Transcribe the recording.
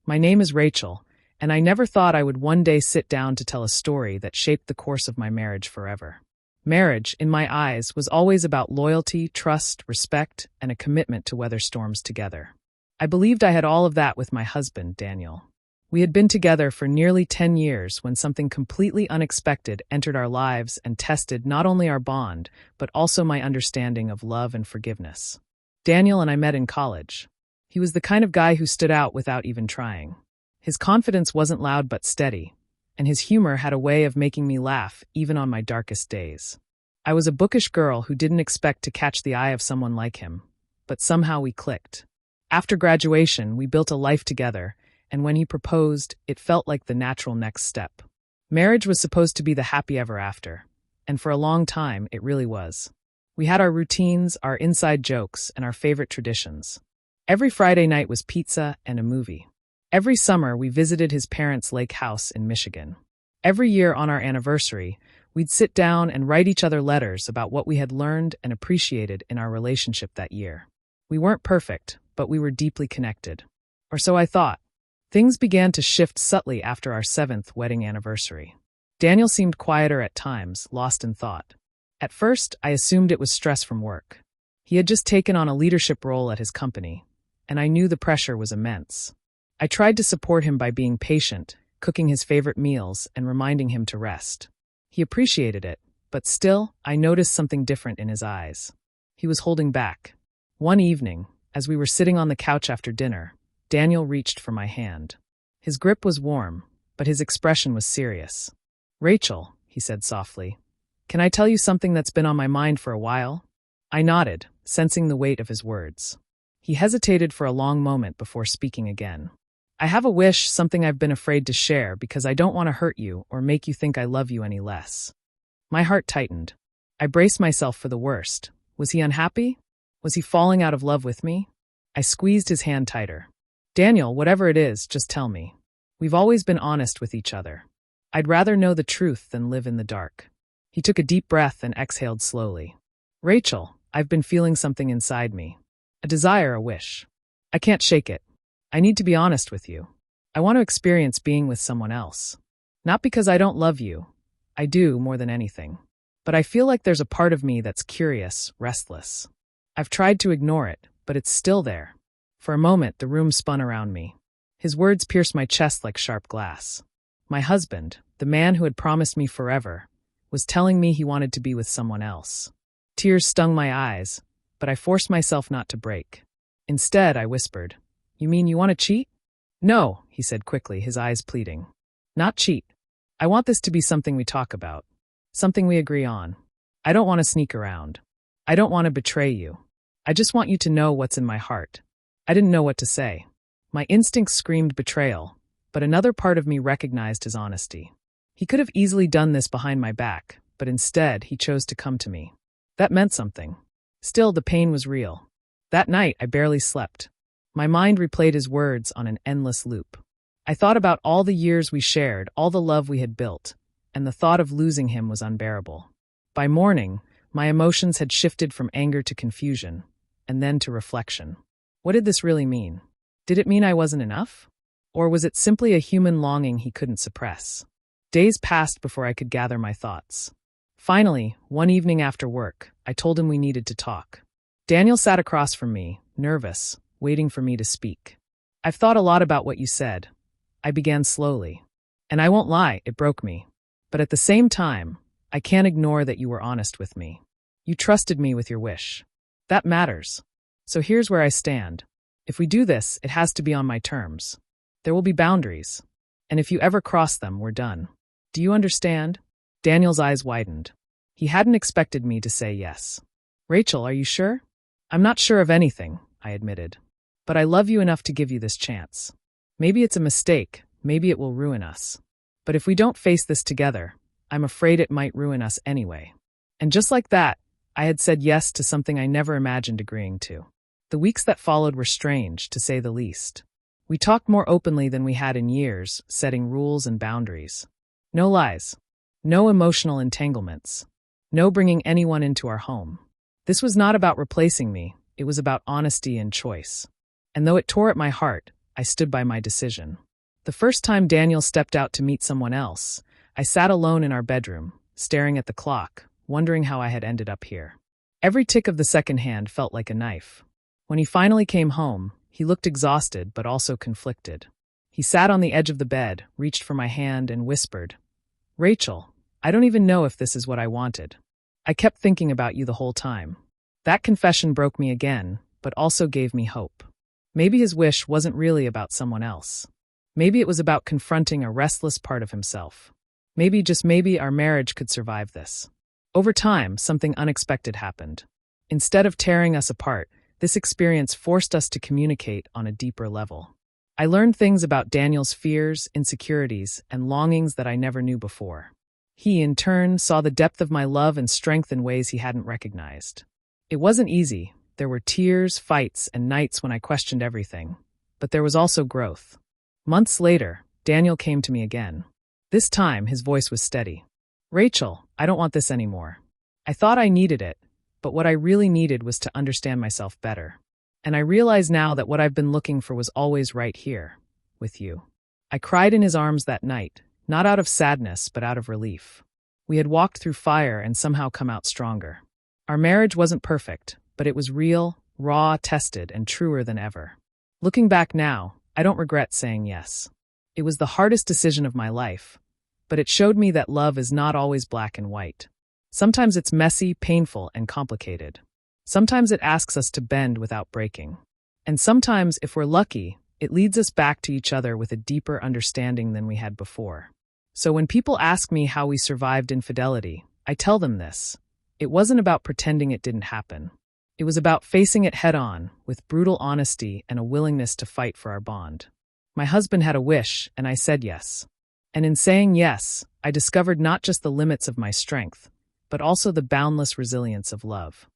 My name is Rachel, and I never thought I would one day sit down to tell a story that shaped the course of my marriage forever. Marriage, in my eyes, was always about loyalty, trust, respect, and a commitment to weather storms together. I believed I had all of that with my husband, Daniel. We had been together for nearly 10 years when something completely unexpected entered our lives and tested not only our bond, but also my understanding of love and forgiveness. Daniel and I met in college. He was the kind of guy who stood out without even trying. His confidence wasn't loud but steady, and his humor had a way of making me laugh even on my darkest days. I was a bookish girl who didn't expect to catch the eye of someone like him, but somehow we clicked. After graduation, we built a life together, and when he proposed, it felt like the natural next step. Marriage was supposed to be the happy ever after, and for a long time, it really was. We had our routines, our inside jokes, and our favorite traditions. Every Friday night was pizza and a movie. Every summer, we visited his parents' lake house in Michigan. Every year on our anniversary, we'd sit down and write each other letters about what we had learned and appreciated in our relationship that year. We weren't perfect, but we were deeply connected. Or so I thought. Things began to shift subtly after our 7th wedding anniversary. Daniel seemed quieter at times, lost in thought. At first, I assumed it was stress from work. He had just taken on a leadership role at his company, and I knew the pressure was immense. I tried to support him by being patient, cooking his favorite meals, and reminding him to rest. He appreciated it, but still, I noticed something different in his eyes. He was holding back. One evening, as we were sitting on the couch after dinner, Daniel reached for my hand. His grip was warm, but his expression was serious. "Rachel," he said softly, "can I tell you something that's been on my mind for a while?" I nodded, sensing the weight of his words. He hesitated for a long moment before speaking again. "I have a wish, something I've been afraid to share because I don't want to hurt you or make you think I love you any less." My heart tightened. I braced myself for the worst. Was he unhappy? Was he falling out of love with me? I squeezed his hand tighter. "Daniel, whatever it is, just tell me. We've always been honest with each other. I'd rather know the truth than live in the dark." He took a deep breath and exhaled slowly. "Rachel, I've been feeling something inside me. A desire, a wish. I can't shake it. I need to be honest with you. I want to experience being with someone else. Not because I don't love you. I do more than anything. But I feel like there's a part of me that's curious, restless. I've tried to ignore it, but it's still there." For a moment, the room spun around me. His words pierced my chest like sharp glass. My husband, the man who had promised me forever, was telling me he wanted to be with someone else. Tears stung my eyes, but I forced myself not to break. Instead, I whispered, "You mean you want to cheat?" "No," he said quickly, his eyes pleading. "Not cheat. I want this to be something we talk about. Something we agree on. I don't want to sneak around. I don't want to betray you. I just want you to know what's in my heart." I didn't know what to say. My instincts screamed betrayal, but another part of me recognized his honesty. He could have easily done this behind my back, but instead he chose to come to me. That meant something. Still, the pain was real. That night, I barely slept. My mind replayed his words on an endless loop. I thought about all the years we shared, all the love we had built, and the thought of losing him was unbearable. By morning, my emotions had shifted from anger to confusion, and then to reflection. What did this really mean? Did it mean I wasn't enough? Or was it simply a human longing he couldn't suppress? Days passed before I could gather my thoughts. Finally, one evening after work, I told him we needed to talk. Daniel sat across from me, nervous, waiting for me to speak. "I've thought a lot about what you said." I began slowly. "And I won't lie, it broke me. But at the same time, I can't ignore that you were honest with me. You trusted me with your wish. That matters. So here's where I stand. If we do this, it has to be on my terms. There will be boundaries. And if you ever cross them, we're done. Do you understand?" Daniel's eyes widened. He hadn't expected me to say yes. "Rachel, are you sure?" "I'm not sure of anything," I admitted. "But I love you enough to give you this chance. Maybe it's a mistake, maybe it will ruin us. But if we don't face this together, I'm afraid it might ruin us anyway." And just like that, I had said yes to something I never imagined agreeing to. The weeks that followed were strange, to say the least. We talked more openly than we had in years, setting rules and boundaries. No lies. No emotional entanglements. No bringing anyone into our home. This was not about replacing me, it was about honesty and choice. And though it tore at my heart, I stood by my decision. The first time Daniel stepped out to meet someone else, I sat alone in our bedroom, staring at the clock, wondering how I had ended up here. Every tick of the second hand felt like a knife. When he finally came home, he looked exhausted but also conflicted. He sat on the edge of the bed, reached for my hand, and whispered, "Rachel, I don't even know if this is what I wanted. I kept thinking about you the whole time." That confession broke me again, but also gave me hope. Maybe his wish wasn't really about someone else. Maybe it was about confronting a restless part of himself. Maybe, just maybe, our marriage could survive this. Over time, something unexpected happened. Instead of tearing us apart, this experience forced us to communicate on a deeper level. I learned things about Daniel's fears, insecurities, and longings that I never knew before. He, in turn, saw the depth of my love and strength in ways he hadn't recognized. It wasn't easy. There were tears, fights, and nights when I questioned everything. But there was also growth. Months later, Daniel came to me again. This time, his voice was steady. "Rachel, I don't want this anymore. I thought I needed it, but what I really needed was to understand myself better. And I realize now that what I've been looking for was always right here, with you." I cried in his arms that night, not out of sadness, but out of relief. We had walked through fire and somehow come out stronger. Our marriage wasn't perfect, but it was real, raw, tested, and truer than ever. Looking back now, I don't regret saying yes. It was the hardest decision of my life, but it showed me that love is not always black and white. Sometimes it's messy, painful, and complicated. Sometimes it asks us to bend without breaking. And sometimes, if we're lucky, it leads us back to each other with a deeper understanding than we had before. So when people ask me how we survived infidelity, I tell them this. It wasn't about pretending it didn't happen. It was about facing it head-on, with brutal honesty and a willingness to fight for our bond. My husband had a wish, and I said yes. And in saying yes, I discovered not just the limits of my strength, but also the boundless resilience of love.